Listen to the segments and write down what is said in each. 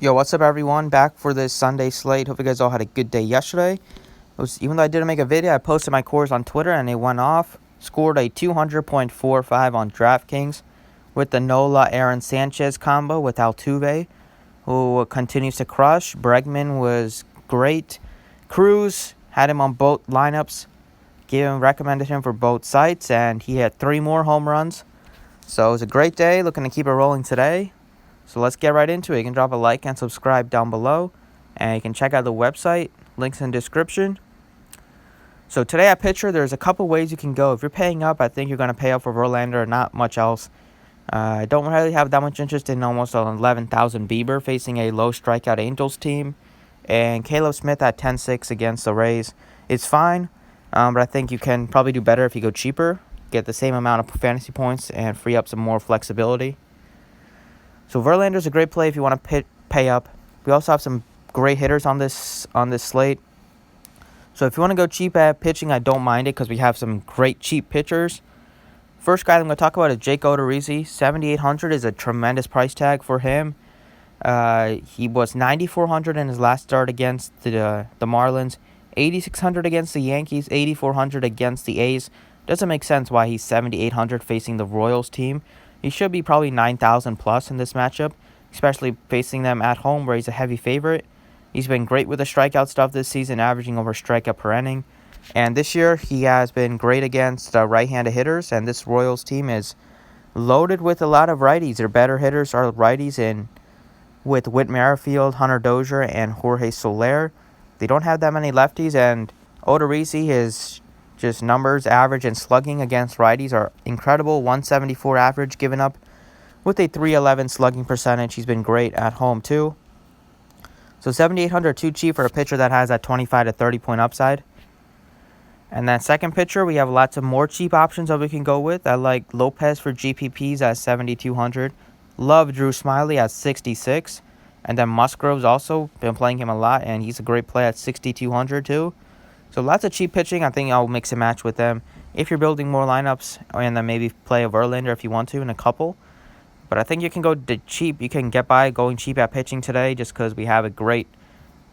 Yo, what's up, everyone? Back for this Sunday slate. Hope you guys all had a good day yesterday. Even though I didn't make a video, I posted my cores on Twitter and it went off. Scored a 200.45 on DraftKings with the Nola Aaron Sanchez combo with Altuve, who continues to crush. Bregman was great. Cruz had him on both lineups, recommended him for both sites, and he had 3 more home runs. So it was a great day. Looking to keep it rolling today. So let's get right into it. You can drop a like and subscribe down below. And you can check out the website. Links in the description. So today at pitcher, there's a couple ways you can go. If you're paying up, I think you're going to pay up for Verlander, not much else. I don't really have that much interest in almost 11,000 Bieber facing a low strikeout Angels team. And Caleb Smith at 10-6 against the Rays. It's fine, but I think you can probably do better if you go cheaper. Get the same amount of fantasy points and free up some more flexibility. So Verlander's a great play if you want to pay up. We also have some great hitters on this slate. So if you want to go cheap at pitching, I don't mind it because we have some great cheap pitchers. First guy I'm going to talk about is Jake Odorizzi. 7,800 is a tremendous price tag for him. He was 9,400 in his last start against the Marlins, 8,600 against the Yankees, 8,400 against the A's. Doesn't make sense why he's 7,800 facing the Royals team. He should be probably 9,000 plus in this matchup, especially facing them at home where he's a heavy favorite. He's been great with the strikeout stuff this season, averaging over a strikeout per inning. And this year, he has been great against right-handed hitters, and this Royals team is loaded with a lot of righties. Their better hitters are righties with Whit Merrifield, Hunter Dozier, and Jorge Soler. They don't have that many lefties, and Odorizzi is just numbers, average, and slugging against righties are incredible. 174 average given up with a 311 slugging percentage. He's been great at home, too. So 7,800 too cheap for a pitcher that has that 25 to 30 point upside. And that second pitcher, we have lots of more cheap options that we can go with. I like Lopez for GPPs at 7,200. Love Drew Smyly at 66. And then Musgrove's also been playing him a lot, and he's a great play at 6,200 too. So lots of cheap pitching. I think I'll mix and match with them. If you're building more lineups, and then maybe play a Verlander if you want to in a couple. But I think you can go cheap. You can get by going cheap at pitching today just because we have a great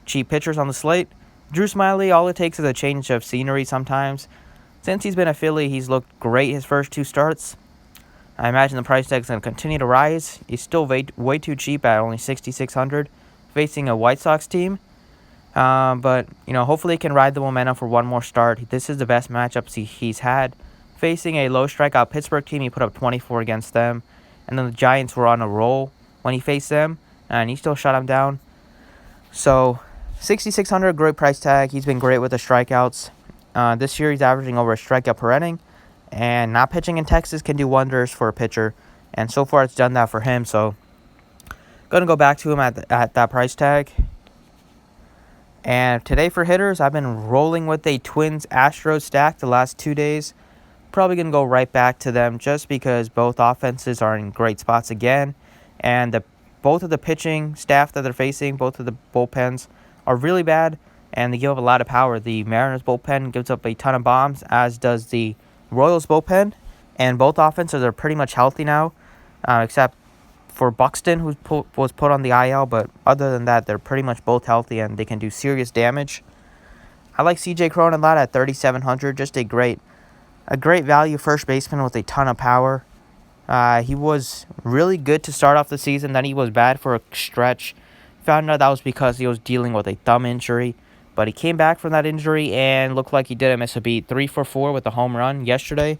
cheap pitchers on the slate. Drew Smyly, all it takes is a change of scenery sometimes. Since he's been a Philly, he's looked great his first 2 starts. I imagine the price tag is going to continue to rise. He's still way too cheap at only 6,600 facing a White Sox team. But, hopefully he can ride the momentum for one more start. This is the best matchups he's had. Facing a low strikeout Pittsburgh team, he put up 24 against them. And then the Giants were on a roll when he faced them, and he still shut them down. So, 6,600, great price tag. He's been great with the strikeouts. This year he's averaging over a strikeout per inning. And not pitching in Texas can do wonders for a pitcher. And so far it's done that for him. So, going to go back to him at that price tag. And today for hitters, I've been rolling with a Twins-Astros stack the last 2 days. Probably going to go right back to them just because both offenses are in great spots again. And both of the pitching staff that they're facing, both of the bullpens, are really bad. And they give up a lot of power. The Mariners bullpen gives up a ton of bombs, as does the Royals bullpen. And both offenses are pretty much healthy now, except for Buxton, who was put on the IL, but other than that, they're pretty much both healthy and they can do serious damage. I like CJ Cron a lot at 3,700, just a great value first baseman with a ton of power. He was really good to start off the season, then he was bad for a stretch. Found out that was because he was dealing with a thumb injury, but he came back from that injury and looked like he didn't miss a beat. 3 for 4 with a home run yesterday.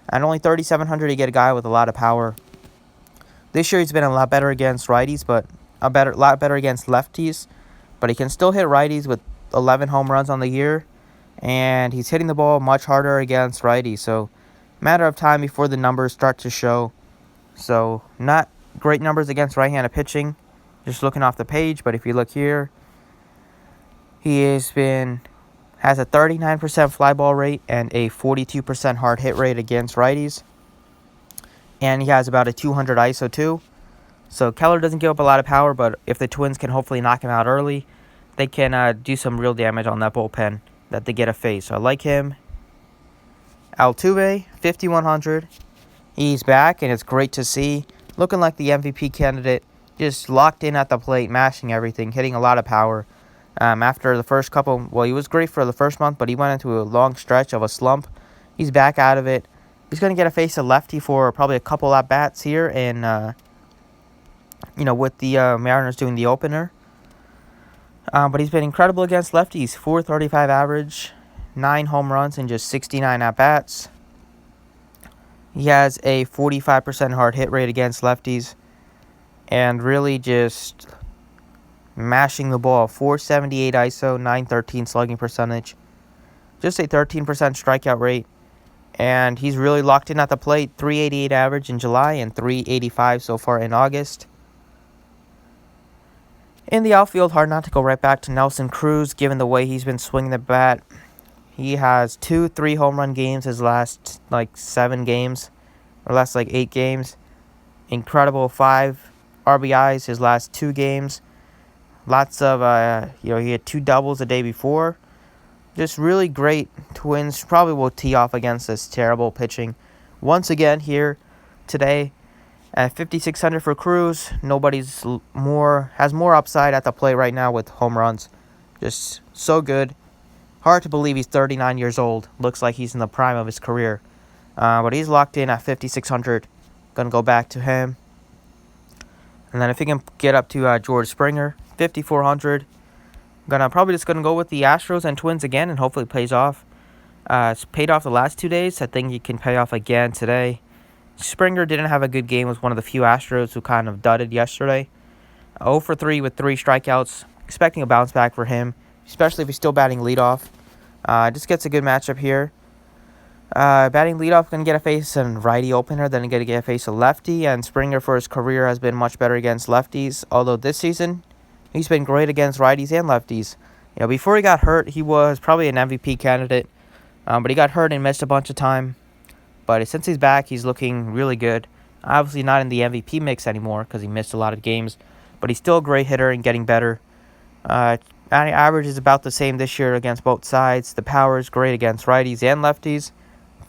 And only 3,700 to get a guy with a lot of power. This year he's been a lot better against righties, but lot better against lefties. But he can still hit righties with 11 home runs on the year. And he's hitting the ball much harder against righties. So, matter of time before the numbers start to show. So, not great numbers against right-handed pitching. Just looking off the page. But if you look here, he has a 39% fly ball rate and a 42% hard hit rate against righties. And he has about a 200 ISO too. So Keller doesn't give up a lot of power, but if the Twins can hopefully knock him out early, they can do some real damage on that bullpen that they get to face. So I like him. Altuve, 5,100. He's back, and it's great to see. Looking like the MVP candidate just locked in at the plate, mashing everything, hitting a lot of power. After the first couple, well, he was great for the first month, but he went into a long stretch of a slump. He's back out of it. He's going to get a face of lefty for probably a couple at bats here, and with the Mariners doing the opener. But he's been incredible against lefties. 435 average, 9 home runs, and just 69 at bats. He has a 45% hard hit rate against lefties, and really just mashing the ball. 478 ISO, 913 slugging percentage, just a 13% strikeout rate. And he's really locked in at the plate. 388 average in July and 385 so far in August. In the outfield, hard not to go right back to Nelson Cruz, given the way he's been swinging the bat. He has 2 3-home run games his last 7 games, or last 8 games. Incredible 5 RBIs his last 2 games. Lots of he had 2 doubles the day before. Just really great. Twins probably will tee off against this terrible pitching once again here today. At 5,600 for Cruz, nobody's has more upside at the plate right now with home runs. Just so good. Hard to believe he's 39 years old. Looks like he's in the prime of his career. But he's locked in at 5,600. Gonna go back to him. And then if he can get up to George Springer, 5,400. Probably just gonna go with the Astros and Twins again, and hopefully it pays off. It's paid off the last 2 days. I think he can pay off again today. Springer didn't have a good game. Was one of the few Astros who kind of dudded yesterday. 0 for 3 with 3 strikeouts. Expecting a bounce back for him, especially if he's still batting leadoff. Just gets a good matchup here. Batting leadoff, going to get a face and righty opener, then going to get a face a lefty. And Springer for his career has been much better against lefties. Although this season, he's been great against righties and lefties. Before he got hurt, he was probably an MVP candidate. But he got hurt and missed a bunch of time. But since he's back, he's looking really good. Obviously not in the MVP mix anymore because he missed a lot of games. But he's still a great hitter and getting better. Average is about the same this year against both sides. The power is great against righties and lefties.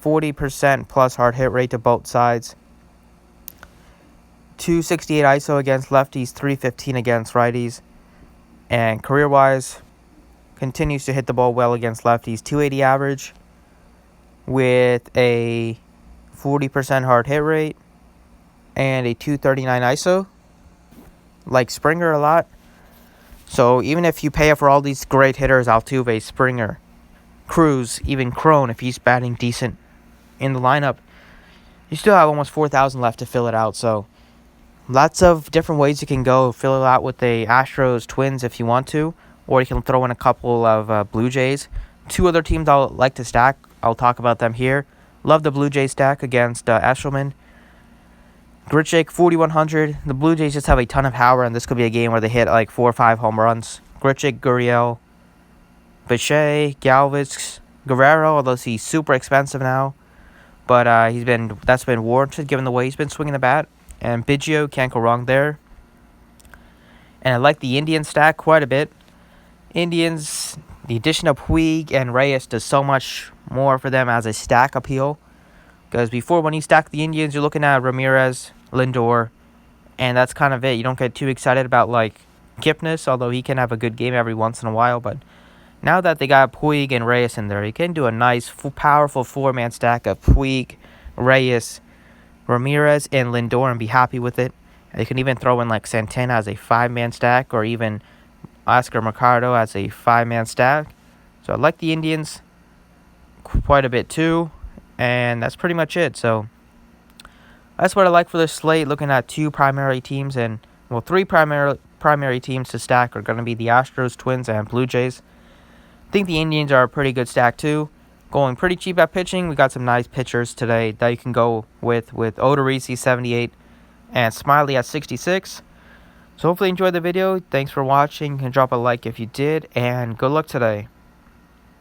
40% plus hard hit rate to both sides. 268 ISO against lefties, 315 against righties. And career-wise, continues to hit the ball well against lefties. 280 average with a 40% hard hit rate and a 239 ISO. Like Springer a lot. So even if you pay up for all these great hitters, Altuve, Springer, Cruz, even Crone, if he's batting decent in the lineup, you still have almost 4,000 left to fill it out. So lots of different ways you can go. Fill it out with the Astros, Twins if you want to, or you can throw in a couple of Blue Jays. 2 other teams I'll like to stack. I'll talk about them here. Love the Blue Jays stack against Eshelman. Grichuk, 4,100. The Blue Jays just have a ton of power, and this could be a game where they hit 4 or 5 home runs. Grichuk, Gurriel, Bichette, Galvis, Guerrero, although he's super expensive now. But that's been warranted given the way he's been swinging the bat. And Biggio, can't go wrong there. And I like the Indian stack quite a bit. Indians, the addition of Puig and Reyes does so much more for them as a stack appeal. Because before, when you stack the Indians, you're looking at Ramirez, Lindor, and that's kind of it. You don't get too excited about Kipnis, although he can have a good game every once in a while. But now that they got Puig and Reyes in there, you can do a nice, powerful 4-man stack of Puig, Reyes, Ramirez, and Lindor and be happy with it. And you can even throw in Santana as a 5-man stack, or even Oscar Mercado as a 5-man stack. So I like the Indians quite a bit too. And that's pretty much it. So that's what I like for this slate. Looking at 2 primary teams and 3 primary teams to stack are going to be the Astros, Twins, and Blue Jays. I think the Indians are a pretty good stack too. Going pretty cheap at pitching. We got some nice pitchers today that you can go with Odorizzi 78 and Smiley at 66. So hopefully you enjoyed the video. Thanks for watching. And drop a like if you did. And good luck today.